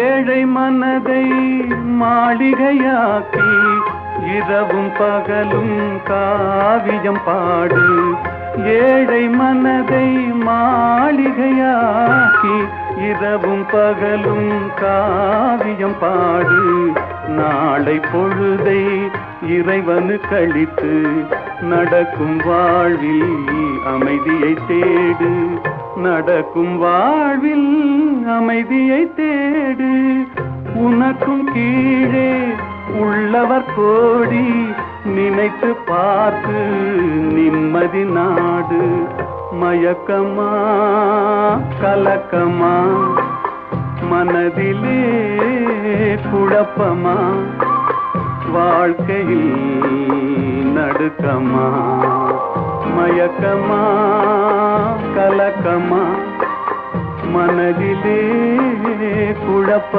ஏழை மனதை மாளிகையாக்கி இரவும் பகலும் காவியம் பாடு. ஏழை மனதை மாளிகையாக்கி இரவும் பகலும் காவியம் பாடு. நாளை பொழுதை இறைவனு கழித்து நடக்கும் வாழ்வில் அமைதியை தேடு. நடக்கும் வாழ்வில் அமைதியை தேடு. உனக்கும் கீழே உள்ளவர் கோடி நினைத்து பார்த்து நிம்மதி நாடு. மயக்கமா கலக்கமா மனதிலே குழப்பமா வாழ்க்கையில் நடுக்கமா. மயக்கமா கலக்கமா மனதிலே குழப்பமா